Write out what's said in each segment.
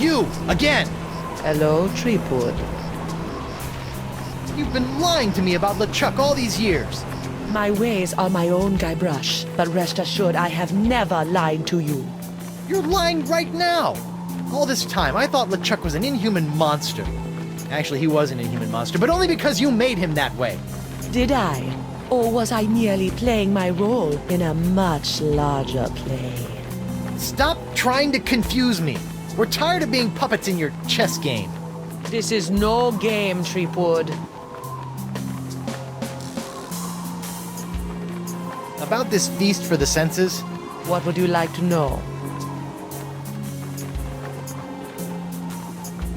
You! Again! Hello, Threepwood. You've been lying to me about LeChuck all these years. My ways are my own, Guybrush, but rest assured I have never lied to you. You're lying right now! All this time, I thought LeChuck was an inhuman monster. Actually, he was an inhuman monster, but only because you made him that way. Did I? Or was I merely playing my role in a much larger play? Stop trying to confuse me. We're tired of being puppets in your chess game. This is no game, Threepwood. About this feast for the senses? What would you like to know?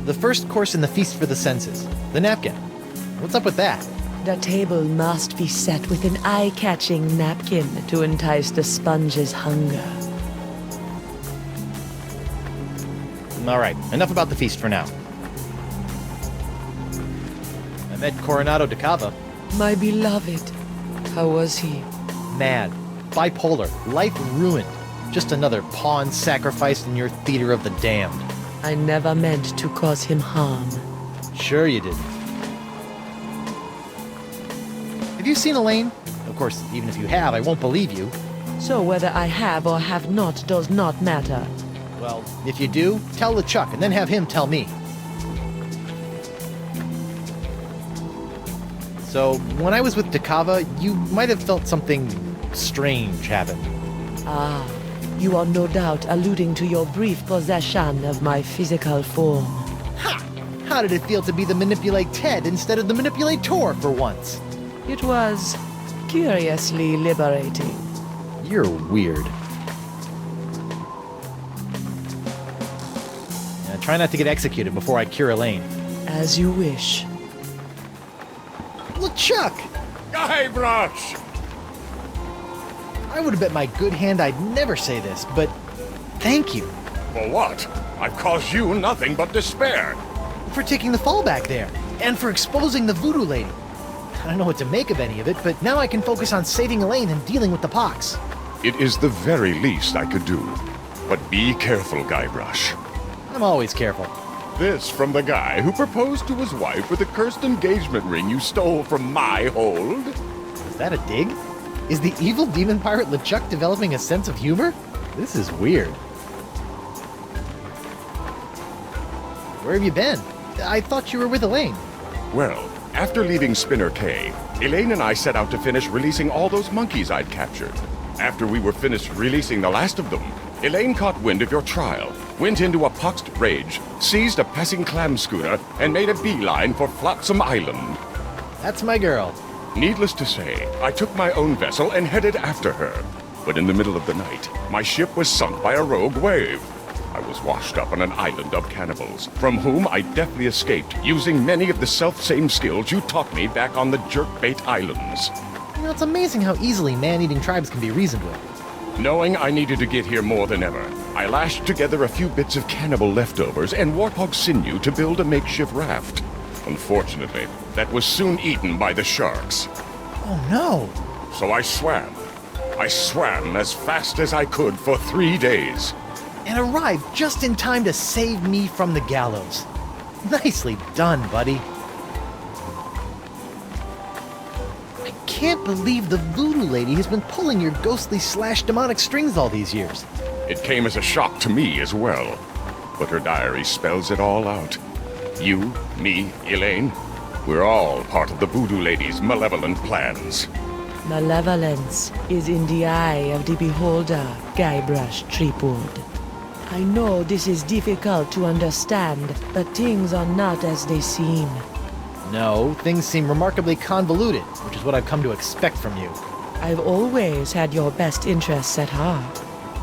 The first course in the feast for the senses. The napkin. What's up with that? The table must be set with an eye-catching napkin to entice the sponge's hunger. All right, enough about the feast for now. I met Coronado de Cava. My beloved. How was he? Mad. Bipolar. Life ruined. Just another pawn sacrificed in your theater of the damned. I never meant to cause him harm. Sure you did. Have you seen Elaine? Of course, even if you have, I won't believe you. So whether I have or have not does not matter. Well, if you do, tell LeChuck and then have him tell me. So, when I was with De Cava, you might have felt something strange happen. Ah, you are no doubt alluding to your brief possession of my physical form. Ha! How did it feel to be the Manipulate Ted instead of the Manipulator for once? It was curiously liberating. You're weird. Now, try not to get executed before I cure Elaine. As you wish. LeChuck! Guybrush! I would have bet my good hand I'd never say this, but thank you For what? I've caused you nothing but despair. for taking the fall back there, and for exposing the Voodoo Lady. I don't know what to make of any of it, but now I can focus on saving Elaine and dealing with the pox. It is the very least I could do. But be careful, Guybrush. I'm always careful. This from the guy who proposed to his wife with a cursed engagement ring you stole from my hold? Is that a dig? Is the evil demon pirate LeChuck developing a sense of humor? This is weird. Where have you been? I thought you were with Elaine. Well, after leaving Spinner Cay, Elaine and I set out to finish releasing all those monkeys I'd captured. After we were finished releasing the last of them, Elaine caught wind of your trial, went into a poxed rage, seized a passing clam schooner, and made a beeline for Flotsam Island. That's my girl. Needless to say, I took my own vessel and headed after her. But in the middle of the night, my ship was sunk by a rogue wave. I was washed up on an island of cannibals, from whom I deftly escaped, using many of the self-same skills you taught me back on the Jerkbait Islands. You know, it's amazing how easily man-eating tribes can be reasoned with. Knowing I needed to get here more than ever, I lashed together a few bits of cannibal leftovers and warthog sinew to build a makeshift raft. Unfortunately, that was soon eaten by the sharks. Oh no! So I swam. I swam as fast as I could for 3 days. And arrived just in time to save me from the gallows. Nicely done, buddy. I can't believe the Voodoo Lady has been pulling your ghostly / demonic strings all these years. It came as a shock to me as well. But her diary spells it all out. You, me, Elaine, we're all part of the Voodoo Lady's malevolent plans. Malevolence is in the eye of the beholder, Guybrush Threepwood. I know this is difficult to understand, but things are not as they seem. No, things seem remarkably convoluted, which is what I've come to expect from you. I've always had your best interests at heart.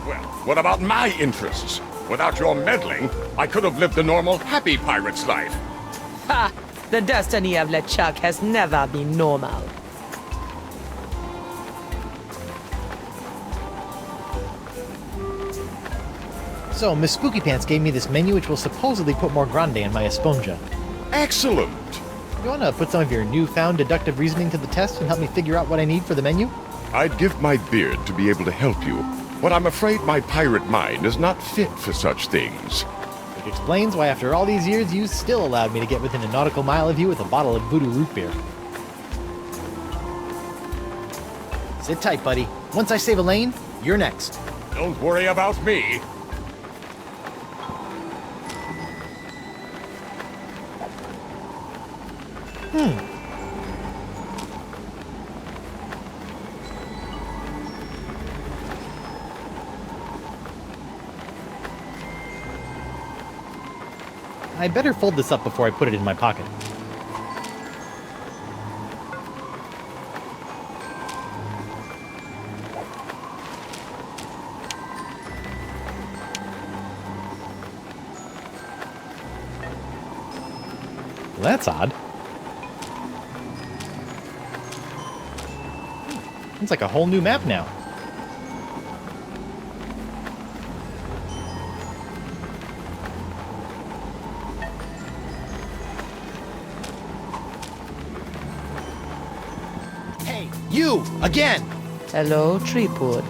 Well, what about my interests? Without your meddling, I could have lived a normal, happy pirate's life. Ha! The destiny of LeChuck has never been normal. So, Miss Spooky Pants gave me this menu which will supposedly put more grande in my Esponja. Excellent! You wanna put some of your newfound deductive reasoning to the test and help me figure out what I need for the menu? I'd give my beard to be able to help you, but I'm afraid my pirate mind is not fit for such things. Which explains why after all these years you still allowed me to get within a nautical mile of you with a bottle of Voodoo root beer. Sit tight, buddy. Once I save Elaine, you're next. Don't worry about me. I better fold this up before I put it in my pocket. Well, that's odd. It's like a whole new map now. Hey, you! Again! Hello, Threepwood.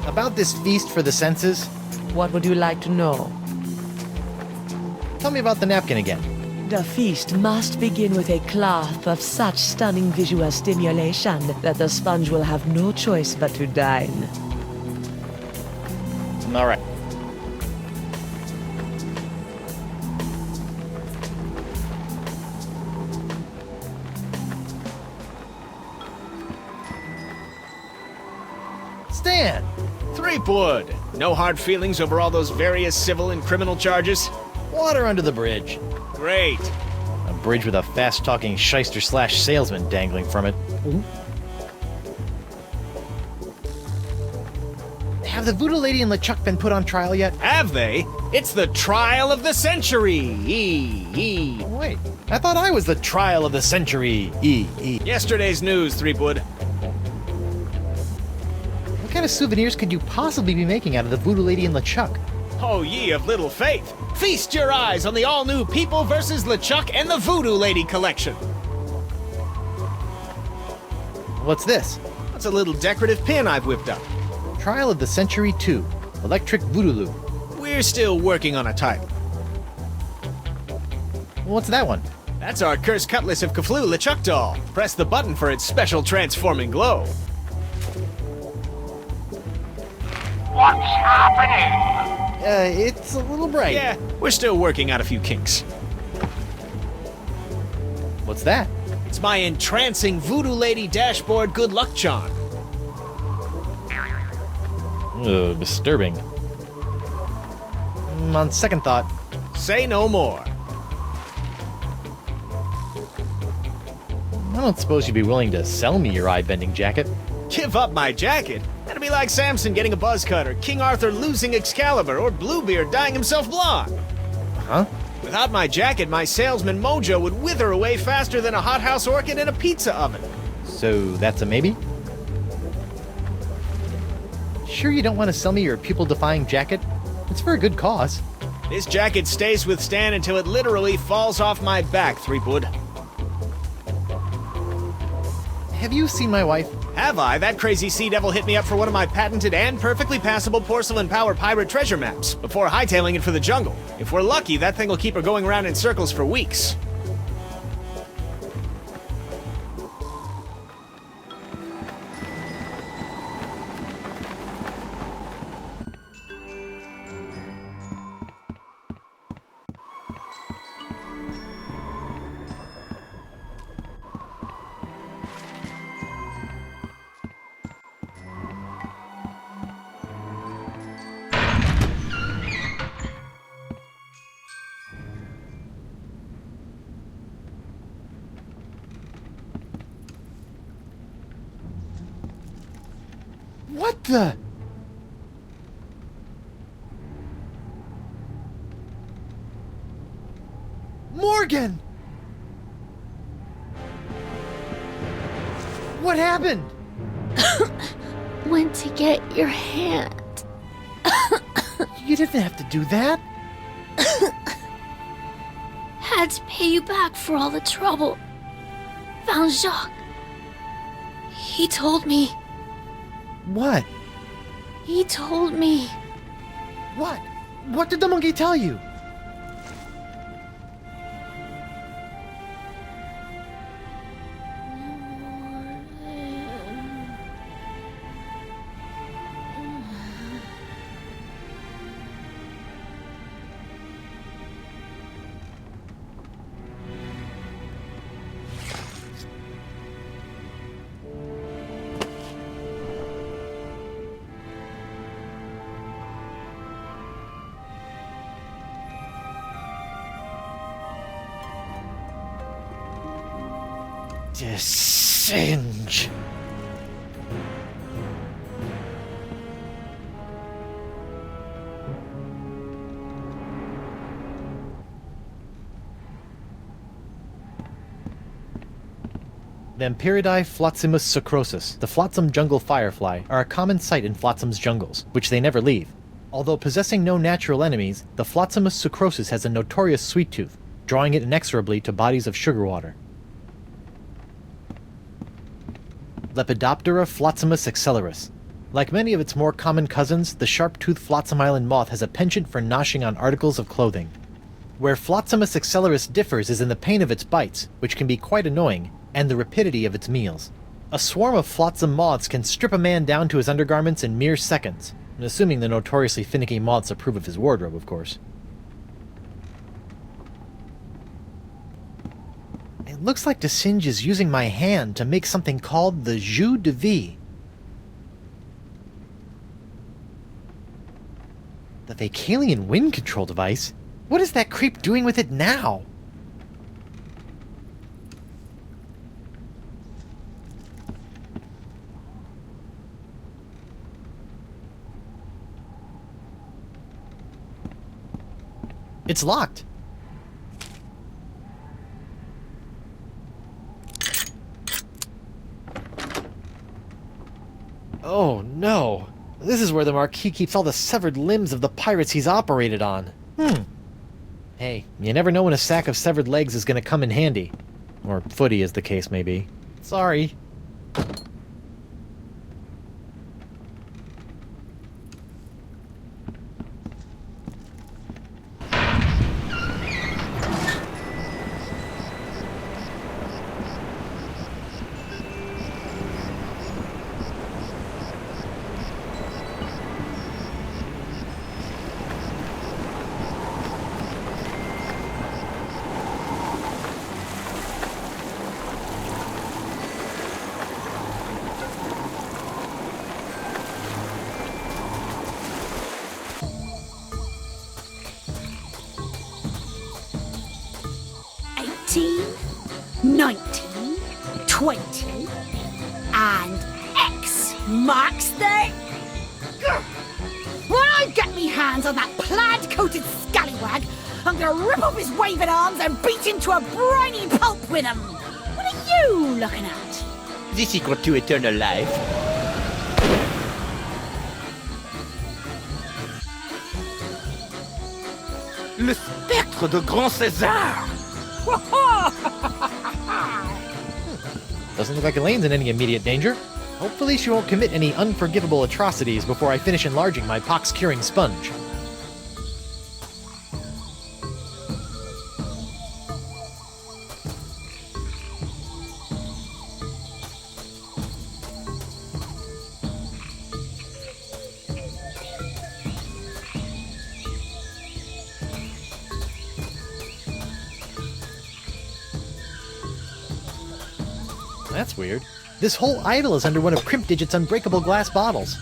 About this feast for the senses, What would you like to know? tell me about the napkin again. The feast must begin with a cloth of such stunning visual stimulation that the sponge will have no choice but to dine. Alright. Stan! Threepwood! No hard feelings over all those various civil and criminal charges? Water under the bridge. Great. A bridge with a fast-talking shyster/salesman dangling from it. Have the Voodoo Lady and LeChuck been put on trial yet? Have they? It's the trial of the century! Wait, I thought I was the trial of the century. Yesterday's news, Threepwood. What kind of souvenirs could you possibly be making out of the Voodoo Lady and LeChuck? Oh, ye of little faith! Feast your eyes on the all-new People vs. LeChuck and the Voodoo Lady collection! What's this? That's a little decorative pin I've whipped up. Trial of the Century 2. Electric Voodoo. We're still working on a title. What's that one? That's our Cursed Cutlass of Cthulhu LeChuck doll. Press the button for its special transforming glow. What's happening? It's a little bright. Yeah, we're still working out a few kinks. What's that? It's my entrancing Voodoo Lady dashboard good luck charm. Ugh, disturbing. On second thought, Say no more. I don't suppose you'd be willing to sell me your eye-bending jacket. Give up my jacket? That'd be like Samson getting a buzz cut, or King Arthur losing Excalibur, or Bluebeard dyeing himself blonde. Huh? Without my jacket, my salesman mojo would wither away faster than a hothouse orchid in a pizza oven. So that's a maybe? Sure you don't want to sell me your pupil-defying jacket? It's for a good cause. This jacket stays with Stan until it literally falls off my back, Threepwood. Have you seen my wife? Have I? That crazy sea devil hit me up for one of my patented and perfectly passable porcelain power pirate treasure maps before hightailing it for the jungle. If we're lucky, that thing will keep her going around in circles for weeks. What the? Morgan! What happened? Went to get your hand. You didn't have to do that. Had to pay you back for all the trouble. Found Jacques. He told me. What? He told me. What? What did the monkey tell you? De Singe. Vampiridae Flotsimus sucrosus, the Flotsam jungle firefly, are a common sight in Flotsam's jungles, which they never leave. Although possessing no natural enemies, the Flotsimus sucrosus has a notorious sweet tooth, drawing it inexorably to bodies of sugar water. Lepidoptera Flotsimus accelerus. Like many of its more common cousins, the sharp-toothed Flotsam Island moth has a penchant for noshing on articles of clothing. Where Flotsimus accelerus differs is in the pain of its bites, which can be quite annoying, and the rapidity of its meals. A swarm of flotsam moths can strip a man down to his undergarments in mere seconds, assuming the notoriously finicky moths approve of his wardrobe, of course. It looks like de Singe is using my hand to make something called the Jus de Vie. The Vacalian wind control device? What is that creep doing with it now? It's locked. Oh no. This is where the Marquis keeps all the severed limbs of the pirates he's operated on. Hey, you never know when a sack of severed legs is gonna come in handy. Or footy, as the case may be. Sorry. And X marks the... When I get me hands on that plaid-coated scallywag, I'm gonna rip off his waving arms and beat him to a briny pulp with them. What are you looking at? The secret to eternal life. Le spectre de Grand César! Doesn't look like Elaine's in any immediate danger. Hopefully she won't commit any unforgivable atrocities before I finish enlarging my pox-curing sponge. That's weird. This whole idol is under one of Crimp Digit's unbreakable glass bottles.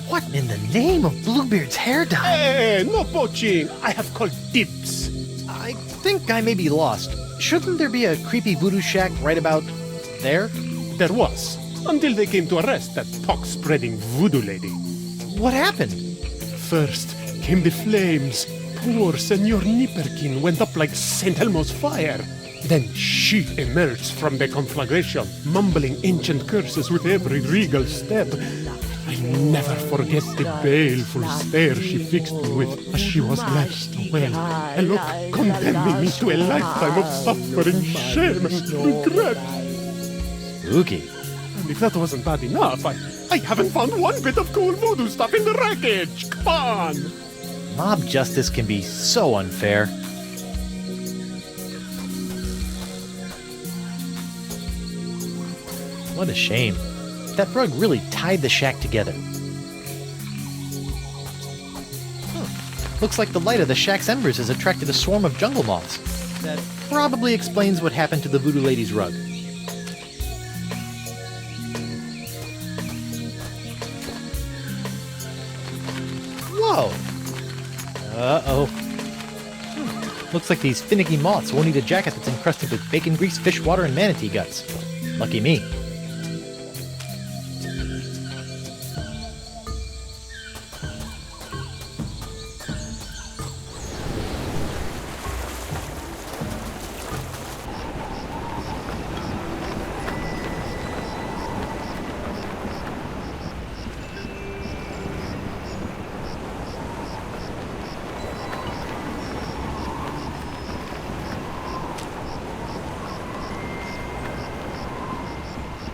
What in the name of Bluebeard's hair dye? Hey, no poaching. I have called dibs. I think I may be lost. Shouldn't there be a creepy voodoo shack right about there? There was, until they came to arrest that pox-spreading Voodoo Lady. What happened? First came the flames. Poor Senor Nipperkin went up like St. Elmo's fire. Then she emerged from the conflagration, mumbling ancient curses with every regal step. I never forget the baleful stare she fixed me with as she was left away, a look condemning me to a lifetime of suffering, shame, and regret. Spooky. And if that wasn't bad enough, I haven't found one bit of cool voodoo stuff in the wreckage. Come on! Mob justice can be so unfair. What a shame. That rug really tied the shack together. Looks like the light of the shack's embers has attracted a swarm of jungle moths. That probably explains what happened to the Voodoo Lady's rug. Whoa! Uh-oh. Looks like these finicky moths won't eat a jacket that's encrusted with bacon grease, fish water, and manatee guts. Lucky me.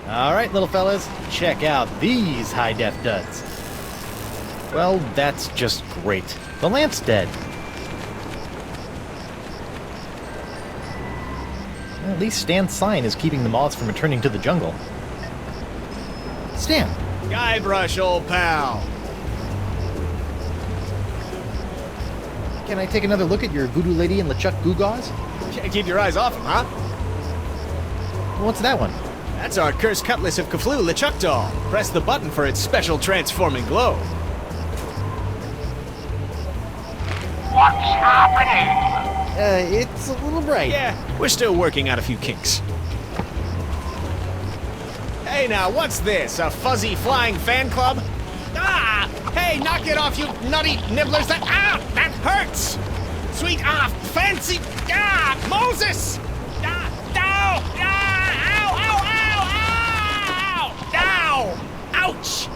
Alright, little fellas, check out these high-def duds. Well, that's just great. The lamp's dead. Well, at least Stan's sign is keeping the moths from returning to the jungle. Stan! Guybrush, old pal! Can I take another look at your Voodoo Lady and LeChuck Goo-Gaws? Can't keep your eyes off him, huh? What's that one? That's our cursed cutlass of Kaflu LeChuck doll. Press the button for its special transforming glow. What's happening? It's a little bright. Yeah, we're still working out a few kinks. Hey now, what's this? A fuzzy flying fan club? Ah! Hey, knock it off, you nutty nibblers! That hurts! Sweet, fancy, Moses! Ouch!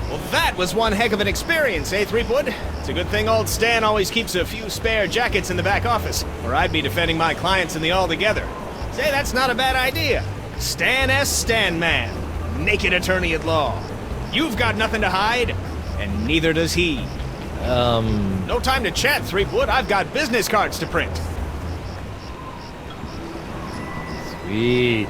Well, that was one heck of an experience, eh, Threepwood? It's a good thing old Stan always keeps a few spare jackets in the back office, or I'd be defending my clients in the Altogether. Say, that's not a bad idea. Stan S. Stanman, naked attorney at law. You've got nothing to hide, and neither does he. No time to chat, Threepwood. I've got business cards to print. Sweet.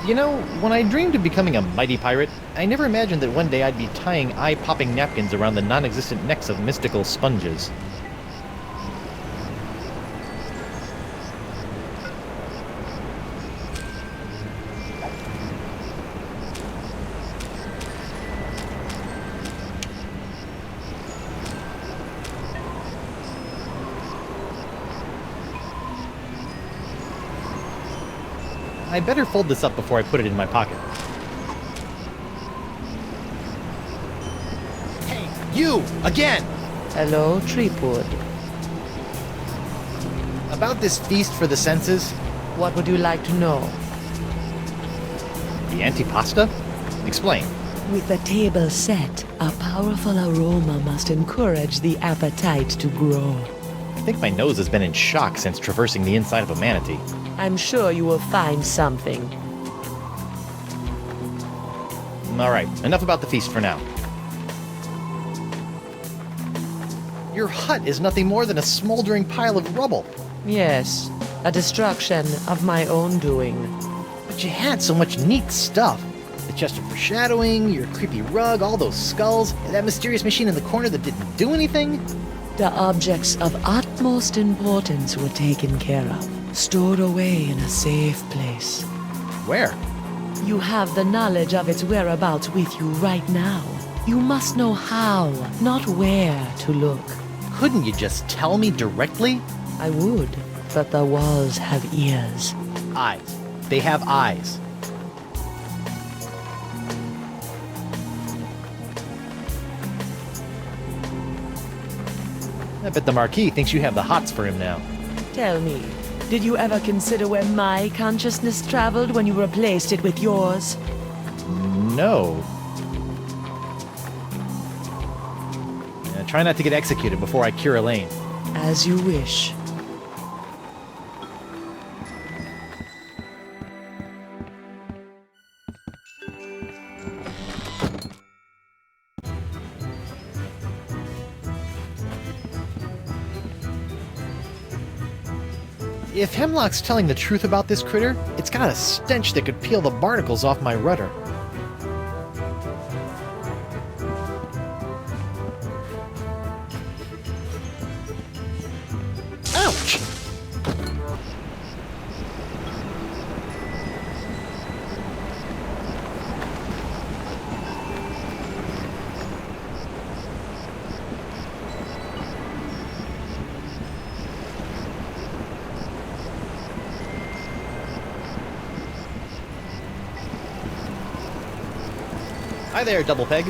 You know, when I dreamed of becoming a mighty pirate, I never imagined that one day I'd be tying eye-popping napkins around the non-existent necks of mystical sponges. I better fold this up before I put it in my pocket. Hey, you! Again! Hello, Threepwood. About this feast for the senses? What would you like to know? The antipasta? Explain. With the table set, a powerful aroma must encourage the appetite to grow. I think my nose has been in shock since traversing the inside of a manatee. I'm sure you will find something. Alright, enough about the feast for now. Your hut is nothing more than a smoldering pile of rubble. Yes, a destruction of my own doing. But you had so much neat stuff. The chest of foreshadowing, your creepy rug, all those skulls, and that mysterious machine in the corner that didn't do anything. The objects of utmost importance were taken care of, stored away in a safe place. Where? You have the knowledge of its whereabouts with you right now. You must know how, not where, to look. Couldn't you just tell me directly? I would, but the walls have ears. Eyes. They have eyes. I bet the Marquis thinks you have the hots for him now. Tell me, did you ever consider where my consciousness traveled when you replaced it with yours? No. Try not to get executed before I cure Elaine. As you wish. If Hemlock's telling the truth about this critter, it's got a stench that could peel the barnacles off my rudder. Ouch! Hi there, Double Peg.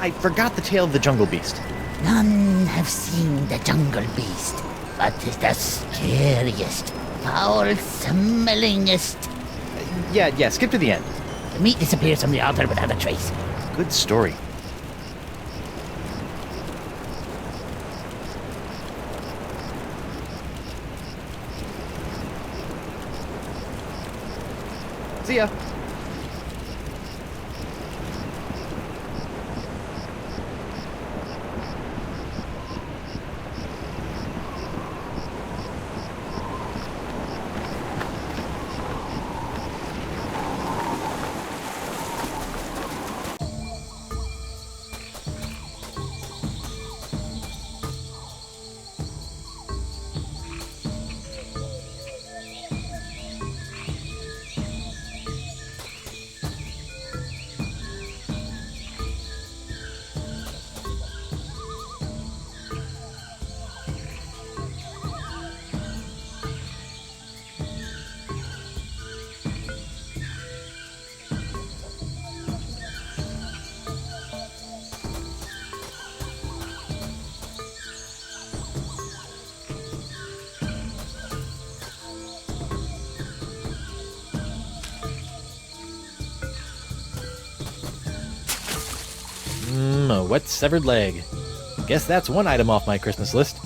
I forgot the tale of the Jungle Beast. None have seen the jungle beast, but 'tis the scariest, foul-smellingest. Yeah, skip to the end. The meat disappears from the altar without a trace. Good story. See ya. A wet severed leg. Guess that's one item off my Christmas list.